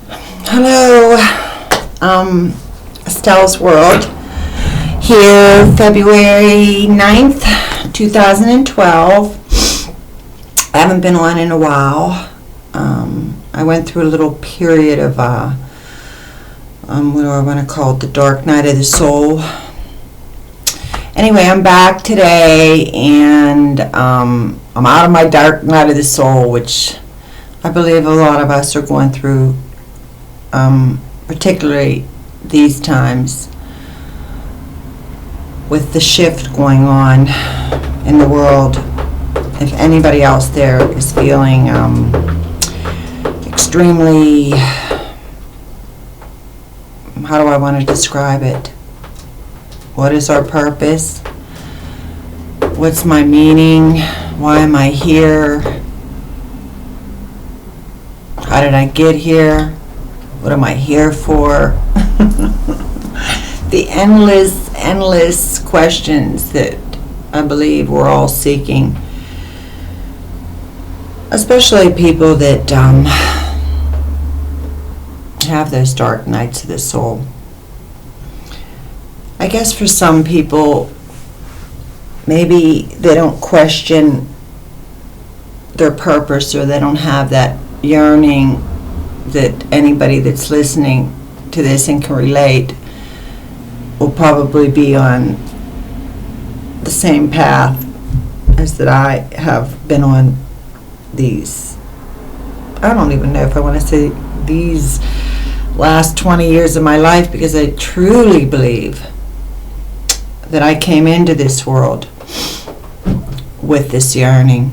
Hello, Estelle's World. Here, February 9th, 2012. I haven't been on in a while. I went through a little period of, what do I want to call it, the dark night of the soul. Anyway, I'm back today, and I'm out of my dark night of the soul, which I believe a lot of us are going through, particularly these times, with the shift going on in the world. If anybody else there is feeling extremely, how do I want to describe it? What is our purpose? What's my meaning? Why am I here? How did I get here? What am I here for? The endless questions that I believe we're all seeking. Especially people that have those dark nights of the soul. I guess for some people, maybe they don't question their purpose, or they don't have that yearning that anybody that's listening to this and can relate will probably be on the same path as that I have been on these. I don't even know if I want to say these last 20 years of my life, because I truly believe that I came into this world with this yearning.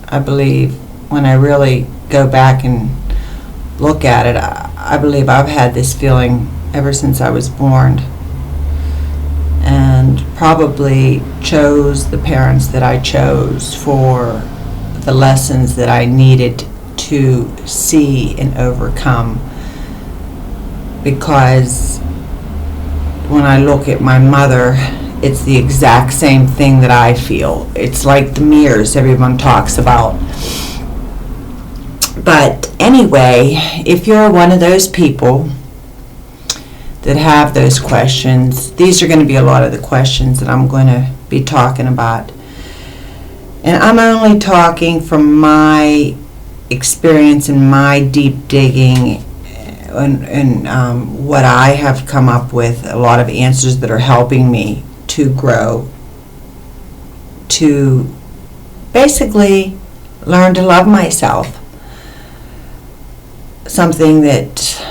I believe when I really go back and look at it, I believe I've had this feeling ever since I was born, and probably chose the parents that I chose for the lessons that I needed to see and overcome. Because when I look at my mother, it's the exact same thing that I feel. It's like the mirrors everyone talks about. But anyway, if you're one of those people that have those questions, these are going to be a lot of the questions that I'm going to be talking about. And I'm only talking from my experience and my deep digging, and what I have come up with, a lot of answers that are helping me to grow, to basically learn to love myself. Something that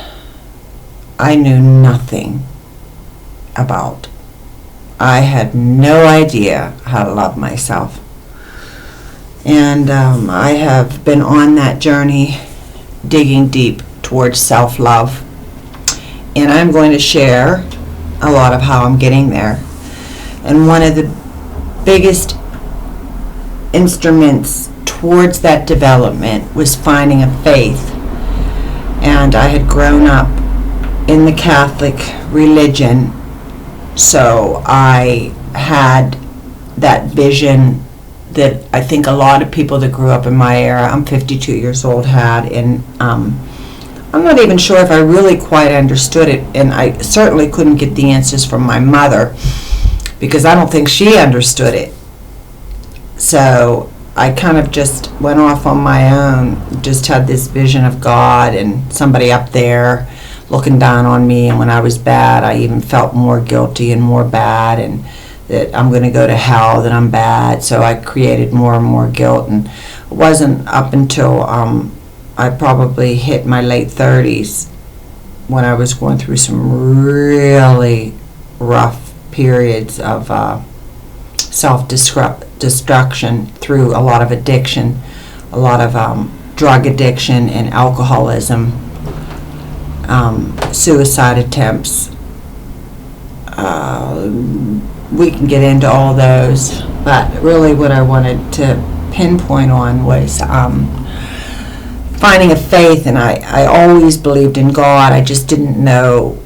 I knew nothing about. I had no idea how to love myself. And I have been on that journey, digging deep towards self-love. And I'm going to share a lot of how I'm getting there. And one of the biggest instruments towards that development was finding a faith. And I had grown up in the Catholic religion, so I had that vision that I think a lot of people that grew up in my era, I'm 52 years old, had. And I'm not even sure if I really quite understood it, and I certainly couldn't get the answers from my mother, because I don't think she understood it. So I kind of just went off on my own, just had this vision of God and somebody up there looking down on me, and when I was bad, I even felt more guilty and more bad, and that I'm going to go to hell, that I'm bad. So I created more and more guilt, and it wasn't up until I probably hit my late 30s when I was going through some really rough periods of self-destruction through a lot of addiction, a lot of drug addiction and alcoholism, suicide attempts. We can get into all those, but really what I wanted to pinpoint on was finding a faith. And I always believed in God. I just didn't know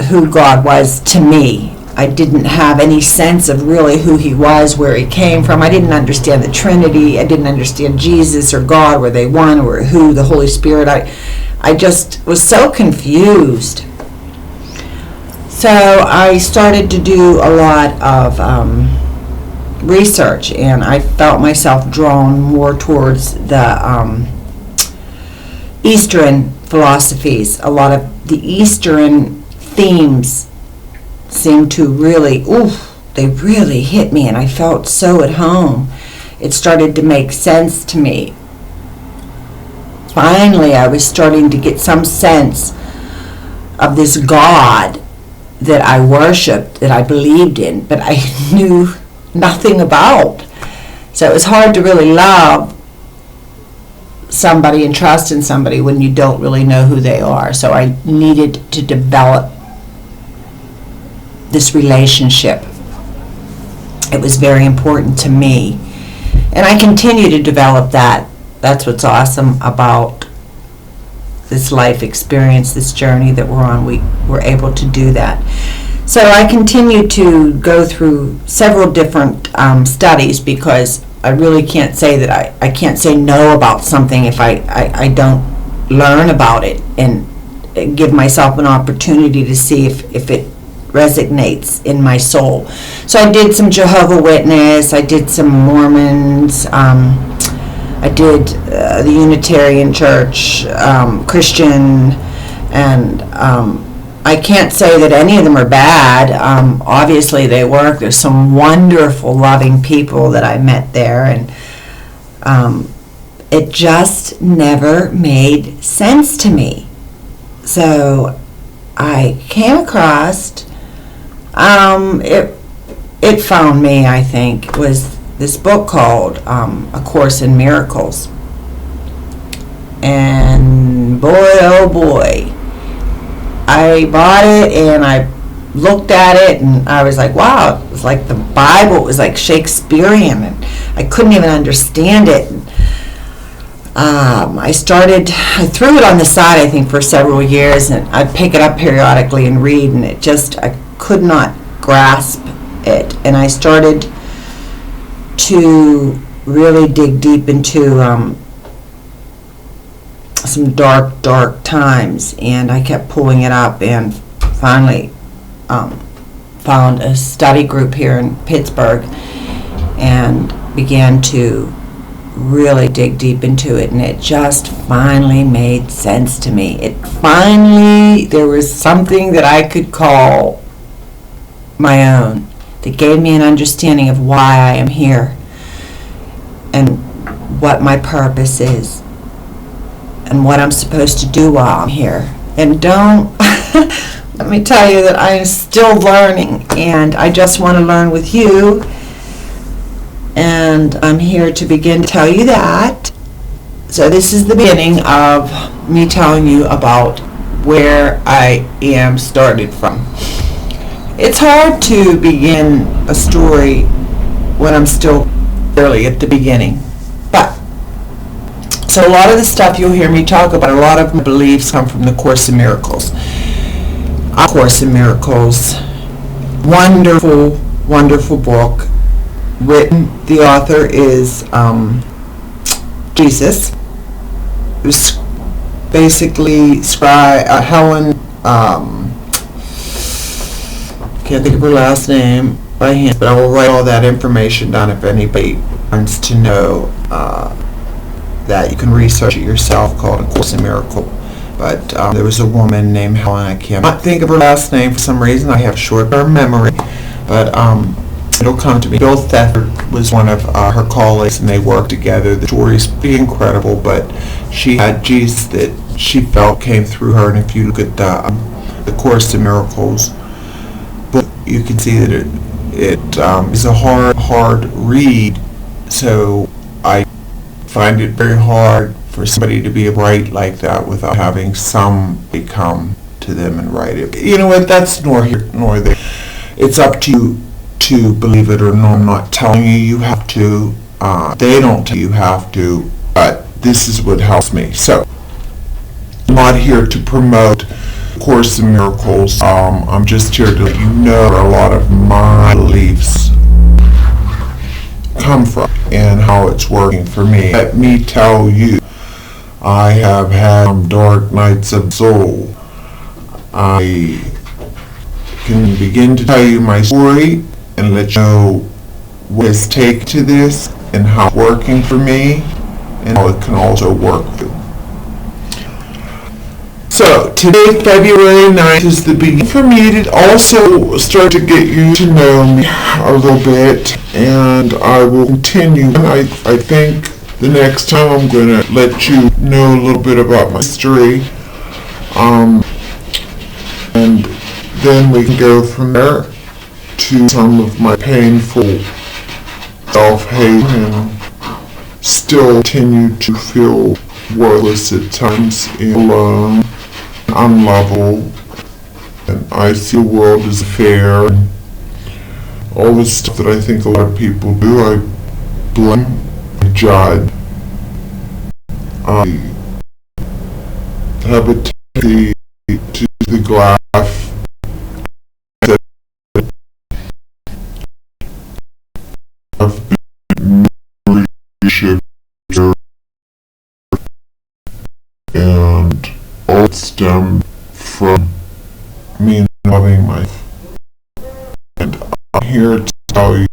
who God was to me. I didn't have any sense of really who he was, where he came from. I didn't understand the Trinity. I didn't understand Jesus or God, were they one, or who, the Holy Spirit. I just was so confused. So I started to do a lot of research, and I felt myself drawn more towards the Eastern philosophies. A lot of the Eastern themes seemed to really, they really hit me, and I felt so at home. It started to make sense to me. Finally, I was starting to get some sense of this God that I worshipped, that I believed in, but I knew nothing about. So it was hard to really love somebody and trust in somebody when you don't really know who they are. So I needed to develop this relationship. It was very important to me. And I continue to develop that. That's what's awesome about this life experience, this journey that we're on. We were able to do that. So I continue to go through several different studies, because I really can't say that I can't say no about something if I don't learn about it and give myself an opportunity to see if it resonates in my soul. So I did some Jehovah's Witness, I did some Mormons, I did the Unitarian Church, Christian, and I can't say that any of them are bad. Obviously they work. There's some wonderful, loving people that I met there, and it just never made sense to me. So I came across, it found me, I think, was this book called A Course in Miracles. And boy, oh boy, I bought it and I looked at it and I was like, wow, it was like the Bible. It was like Shakespearean, and I couldn't even understand it. I threw it on the side, I think, for several years, and I'd pick it up periodically and read, and I could not grasp it. And I started to really dig deep into some dark times, and I kept pulling it up, and finally found a study group here in Pittsburgh and began to really dig deep into it, and it just finally made sense to me. There was something that I could call my own that gave me an understanding of why I am here and what my purpose is and what I'm supposed to do while I'm here. And let me tell you that I am still learning, and I just want to learn with you, and I'm here to begin to tell you that. So this is the beginning of me telling you about where I am started from. It's hard to begin a story when I'm still early at the beginning. So a lot of the stuff you'll hear me talk about, a lot of my beliefs come from the Course in Miracles. A Course in Miracles, wonderful, wonderful book. The author is Jesus. It was basically Helen, can't think of her last name by hand, but I will write all that information down if anybody wants to know that. You can research it yourself, called A Course in Miracles. But there was a woman named Helen. I cannot think of her last name for some reason. I have short-term memory, but it'll come to me. Bill Thetford was one of her colleagues, and they worked together. The story's pretty incredible, but she had Jesus that she felt came through her. And if you look at the Course in Miracles book, you can see that it is a hard read. So I find it very hard for somebody to be able to write like that without having somebody come to them and write it. You know what? That's nor here nor there. It's up to you to believe it or no. I'm not telling you you have to. They don't tell you have to, but this is what helps me. So I'm not here to promote Course in Miracles. I'm just here to let you know where a lot of my beliefs come from and how it's working for me. Let me tell you, I have had some dark nights of soul. I can begin to tell you my story and let you know what has taken to this and how it's working for me and how it can also work for you. So, today, February 9th, is the beginning for me to also start to get you to know me a little bit, and I will continue. I think the next time I'm going to let you know a little bit about my history, and then we can go from there to some of my painful self-hate and still continue to feel worthless at times and alone, unlovable, and I see the world as fair, and all this stuff that I think a lot of people do. I blame, I judge, I have a tendency to the glass that I've been relationships and all it stemmed from me loving myself. And I'm here to tell you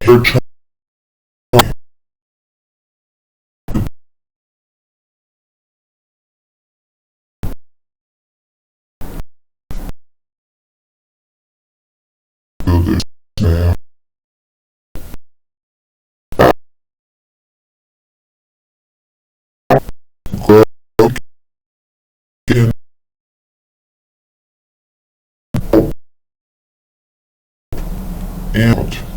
your child this now. Grow again out.